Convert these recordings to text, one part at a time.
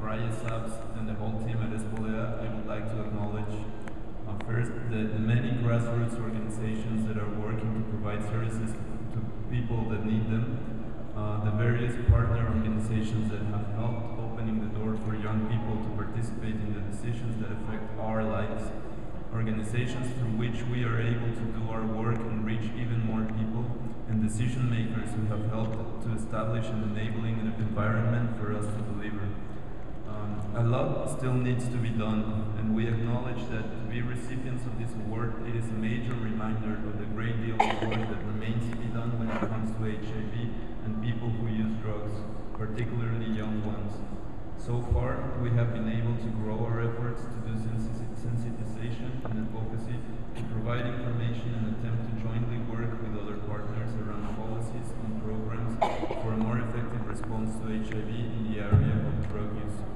Raya Sabs and the whole team at Espolea, I would like to acknowledge first the many grassroots organizations that are working to provide services to people that need them, the various partner organizations that have helped opening the door for young people to participate in the decisions that affect our lives, organizations through which we are able to do our work and reach even more people, and decision makers who have helped to establish an enabling environment for us to deliver. A lot still needs to be done, and we acknowledge that to be recipients of this award, it is a major reminder of the great deal of work that remains to be done when it comes to HIV and people who use drugs, particularly young ones. So far, we have been able to grow our efforts to do sensitization and advocacy, to provide information and attempt to jointly work with other partners around policies and programs for a more effective response to HIV in the area of drug use.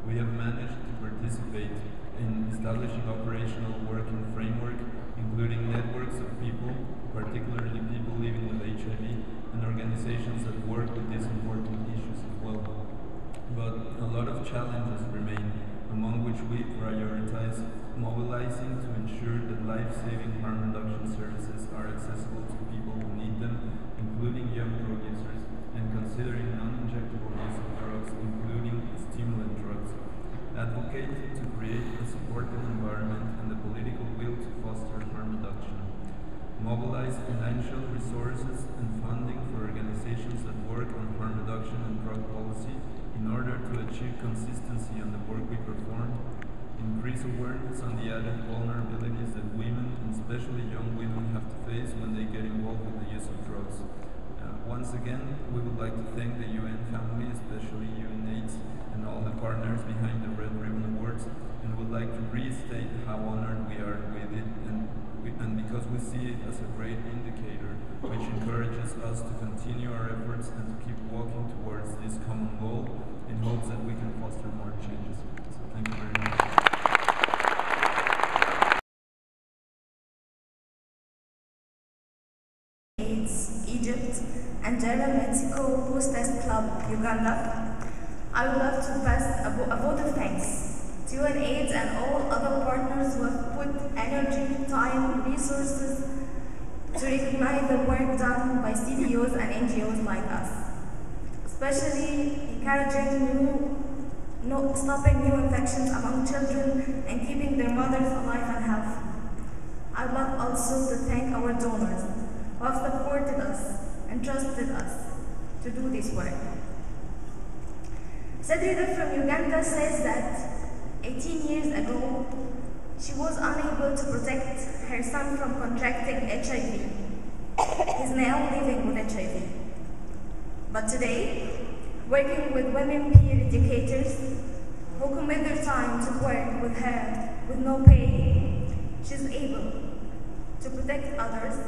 We have managed to participate in establishing operational working framework, including networks of people, particularly people living with HIV, and organizations that work with these important issues as well. But a lot of challenges remain, among which we prioritize mobilizing to ensure that life-saving harm reduction services are accessible to people who need them, including young drug users, and considering non-injectable use of drugs, including stimulant drugs. Advocate to create a supportive environment and the political will to foster harm reduction. Mobilize financial resources and funding for organizations that work on harm reduction and drug policy in order to achieve consistency on the work we perform. Increase awareness on the added vulnerabilities that women, and especially young women, have to face when they get involved with the use of drugs. Once again, we would like to thank the UN family, especially UNAIDS, and all the partners behind the Red Ribbon Awards, and would like to restate how honored we are with it, and because we see it as a great indicator, which encourages us to continue our efforts and to keep walking towards this common goal in hopes that we can foster more changes. So thank you very much. UNAIDS, Egypt, and Jera Mexico Post-Test Club, Uganda. I would love to pass a vote of thanks to UNAIDS and all other partners who have put energy, time, resources to recognize the work done by CBOs and NGOs like us, especially encouraging stopping new infections among children and keeping their mothers alive and healthy. I would love also to thank our donors who have supported us and trusted us to do this work. Sadrida from Uganda says that 18 years ago, she was unable to protect her son from contracting HIV. He's now living with HIV. But today, working with women peer educators who commit their time to work with her with no pay, she's able to protect others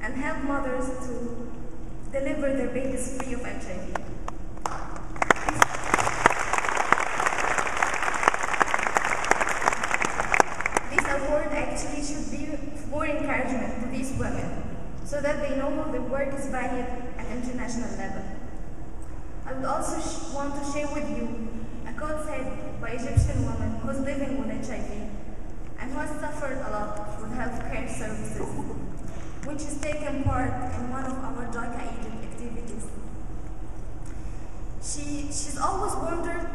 and help mothers to deliver their babies free of HIV. This award actually should be for encouragement to these women so that they know the work is valued at international level. I would also want to share with you a quote said by Egyptian woman who's living with HIV and who has suffered a lot with healthcare services, which has taken part in one of our JICA Egypt activities. She's always wondered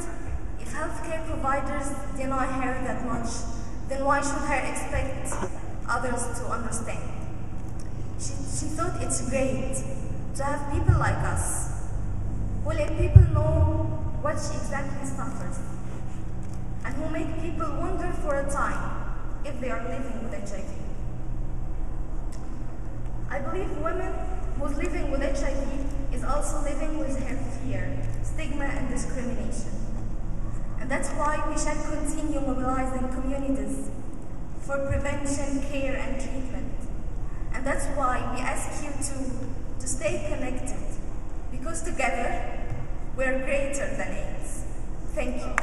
if healthcare providers deny her that much, then why should her expect others to understand? She thought it's great to have people like us who let people know what she exactly suffers and who make people wonder for a time if they are living with HIV. I believe women who's living with HIV is also living with her fear, stigma, and discrimination. And that's why we shall continue mobilizing communities for prevention, care, and treatment. And that's why we ask you to stay connected, because together we're greater than AIDS. Thank you.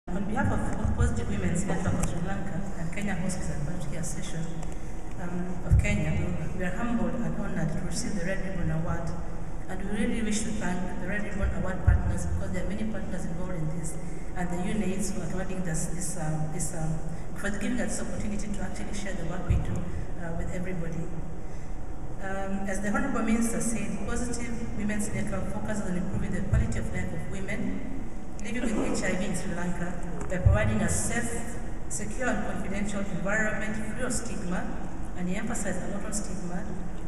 On behalf of Positive Women's Health Kenya Hospice and Palliative Care Session of Kenya. We are humbled and honored to receive the Red Ribbon Award, and we really wish to thank the Red Ribbon Award partners, because there are many partners involved in this, and the UNAIDS for awarding us for giving us this opportunity to actually share the work we do with everybody. As the Honorable Minister said, Positive Women's Network focuses on improving the quality of life of women living with HIV in Sri Lanka by providing a safe, secure and confidential environment free of stigma, and he emphasized a lot on stigma,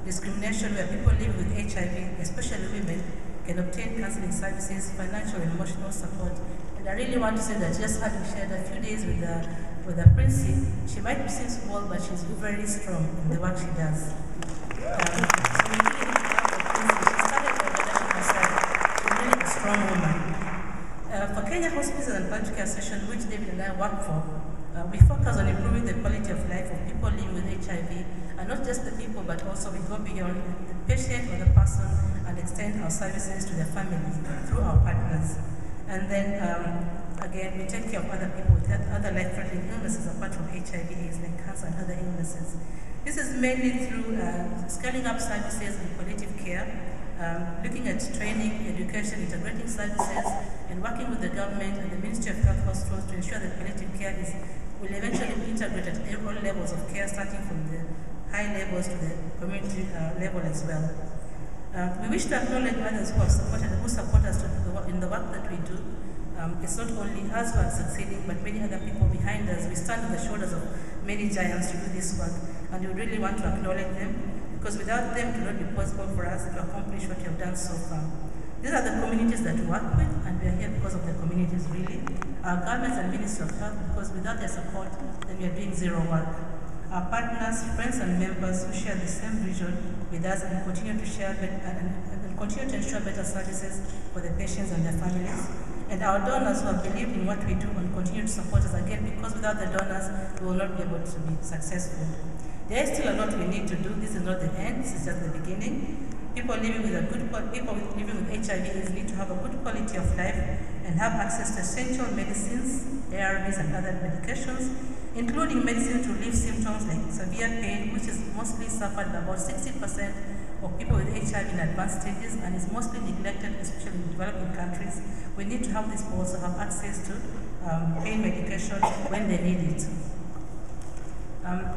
discrimination, where people living with HIV, especially women, can obtain counseling services, financial and emotional support. And I really want to say that just having shared a few days with the Princey, she might be small, but she's very strong in the work she does. So we really need to love the Princey. She started the organization herself. She's really a strong woman. For Kenya Hospices and Palliative Care Session, which David and I work for, we focus on improving the quality of life of people living with HIV, and not just the people, but also we go beyond the patient or the person and extend our services to their families through our partners. And then, again, we take care of other people with other life-threatening illnesses apart from HIV/AIDS, like cancer and other illnesses. This is mainly through scaling up services in palliative care, looking at training, education, integrating services, and working with the government and the Ministry of Health Hospitals to ensure that palliative care will eventually be integrated at all levels of care, starting from the high levels to the community level as well. We wish to acknowledge others who support us in the work that we do. It's not only us who are succeeding, but many other people behind us. We stand on the shoulders of many giants to do this work, and we really want to acknowledge them, because without them it would not be possible for us to accomplish what we have done so far. These are the communities that we work with, and we are here because of the communities, really. Our governments and Ministry of Health, because without their support, then we are doing zero work. Our partners, friends and members who share the same vision with us and continue to share and continue to ensure better services for the patients and their families. And our donors who have believed in what we do and continue to support us, again, because without the donors, we will not be able to be successful. There is still a lot we need to do. This is not the end, this is just the beginning. People living with HIV/AIDS need to have a good quality of life and have access to essential medicines, ARVs and other medications, including medicine to relieve symptoms like severe pain, which is mostly suffered by about 60% of people with HIV in advanced stages and is mostly neglected, especially in developing countries. We need to have these people also have access to pain medication when they need it.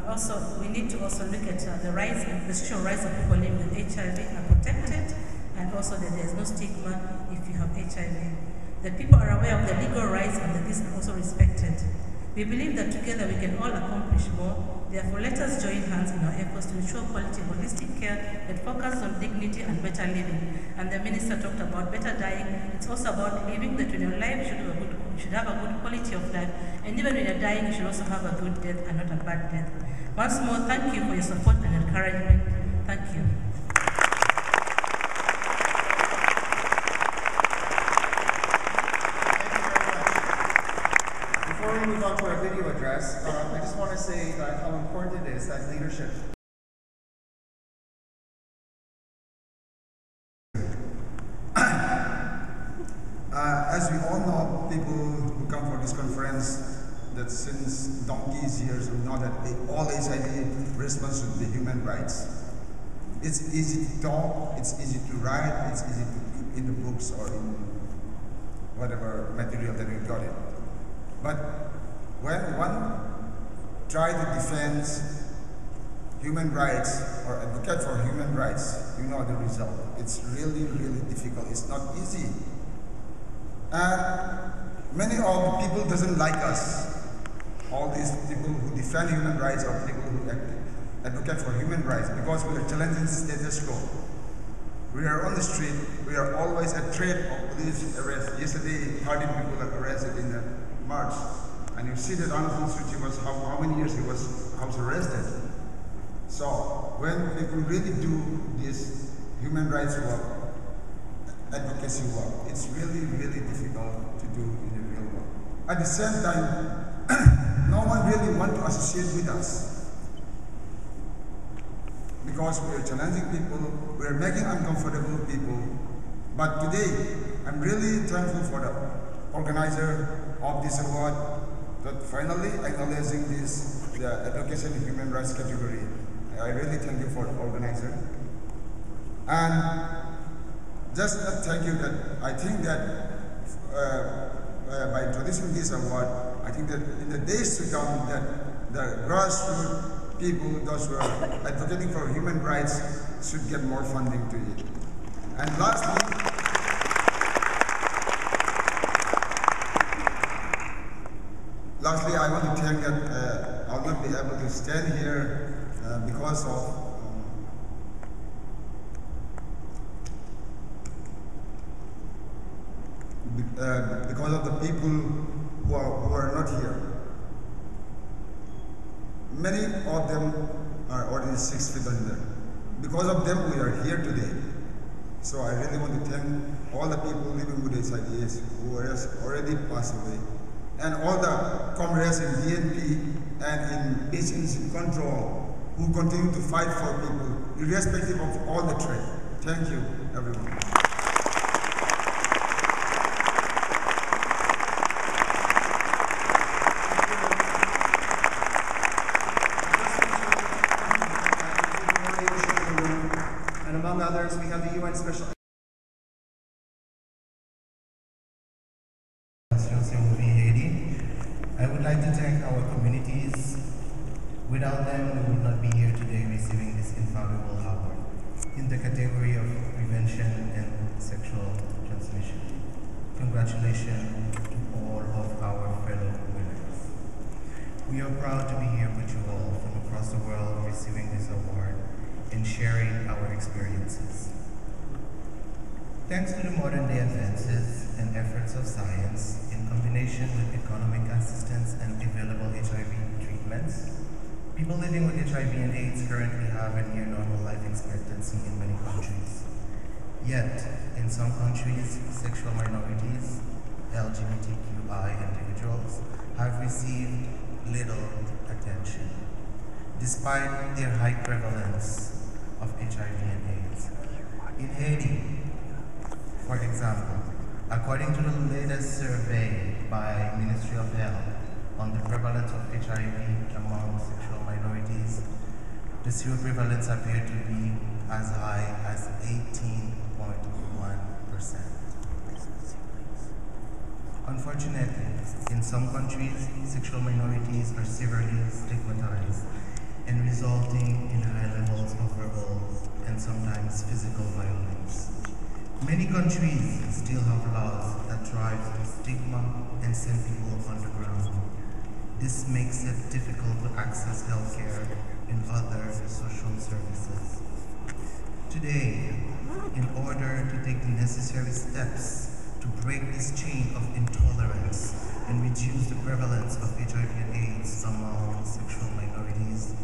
Also, we need to also look at the rights and the social rights of people living with HIV are protected, and also that there is no stigma if you have HIV. That people are aware of the legal rights and that these are also respected. We believe that together we can all accomplish more. Therefore, let us join hands in our efforts to ensure quality holistic care that focuses on dignity and better living. And the Minister talked about better dying. It's also about living, that when you're alive, you should have a good quality of life. And even when you're dying, you should also have a good death and not a bad death. Once more, thank you for your support and encouragement. Thank you. Before we move on to our video address, I just want to say how important it is that leadership. As we all know, people who come for this conference, that since donkey's years, we know that all HIV response should be human rights. It's easy to talk, it's easy to write, it's easy to put in the books or in whatever material that we got it. But when one tries to defend human rights or advocate for human rights, you know the result. It's really, really difficult. It's not easy. And many of the people doesn't like us. All these people who defend human rights or people who advocate for human rights, because we are challenging status quo. We are on the street, we are always at threat of police arrest. Yesterday, 30 people were arrested in the march. And you see that Aung San Suu Kyi was, how many years he was house arrested. So, when people really do this human rights work, advocacy work, it's really, really difficult to do in the real world. At the same time, no one really wants to associate with us. Because we are challenging people, we are making uncomfortable people. But today, I'm really thankful for the organizer of this award, that finally acknowledging this the Education and Human Rights category. I really thank you for the organizer. And just thank you that I think that by introducing this award, I think that in the days to come that the grassroots people, those who are advocating for human rights, should get more funding to it. And lastly, I want to thank that I'll not be able to stand here because of the people who are not here. Many of them are already 6 feet under. Because of them, we are here today. So I really want to thank all the people living with HIV/AIDS who have already passed away, and all the comrades in DNP and in patients in control who continue to fight for people, irrespective of all the threat. Thank you, everyone. And among others, we have the UN Special I would like to thank our communities. Without them, we would not be here today receiving this invaluable award in the category of prevention and sexual transmission. Congratulations to all of our fellow winners. We are proud to be here with you all from across the world receiving this award and sharing our experiences. Thanks to the modern day advances and efforts of science, in combination with economic assistance and available HIV treatments, people living with HIV and AIDS currently have a near normal life expectancy in many countries. Yet, in some countries, sexual minorities, LGBTQI individuals, have received little attention, despite their high prevalence of HIV and AIDS. In Haiti, for example, according to the latest survey by Ministry of Health on the prevalence of HIV among sexual minorities, the seroprevalence appeared to be as high as 18.1%. Unfortunately, in some countries, sexual minorities are severely stigmatized and resulting in high levels of verbal and sometimes physical violence. Many countries still have laws that drive stigma and send people underground. This makes it difficult to access healthcare and other social services. Today, in order to take the necessary steps to break this chain of intolerance and reduce the prevalence of HIV and AIDS among sexual minorities,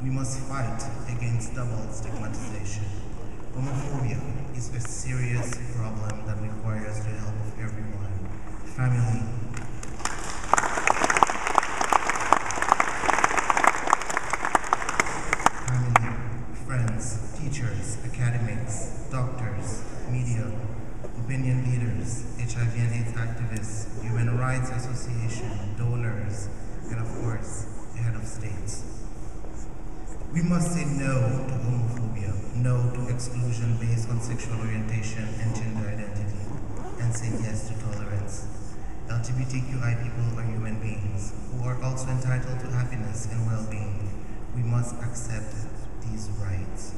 we must fight against double stigmatization. Homophobia is a serious problem that requires the help of everyone. Family, friends, teachers, academics, doctors, media, opinion leaders, HIV and AIDS activists, human rights association, donors, and of course, the head of states. We must say no to homophobia, no to exclusion based on sexual orientation and gender identity, and say yes to tolerance. LGBTQI people are human beings who are also entitled to happiness and well-being. We must accept these rights.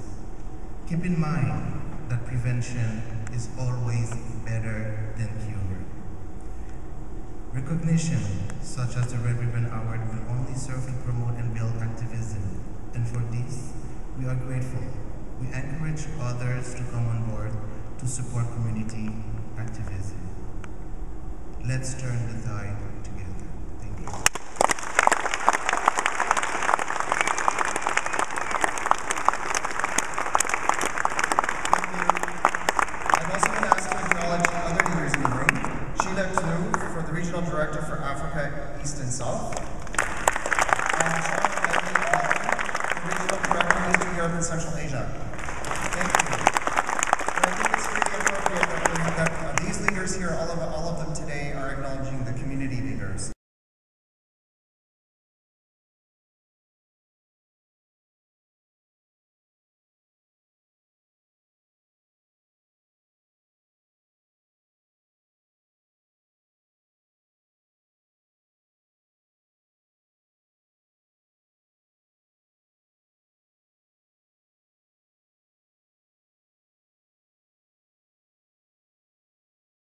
Keep in mind that prevention is always better than cure. Recognition, such as the Red Ribbon Award, will only serve to promote and build activism. And for this, we are grateful. We encourage others to come on board to support community activism. Let's turn the tide together. Thank you. I've also been asked to acknowledge other leaders in the room. Sheila Tnu, for the Regional Director for Africa East and South. And Charles Edley Malcolm, the Regional Director of Eastern Europe and Central Asia. Thank you. And I think it's really appropriate that these leaders here, all of them today, are acknowledging the community leaders.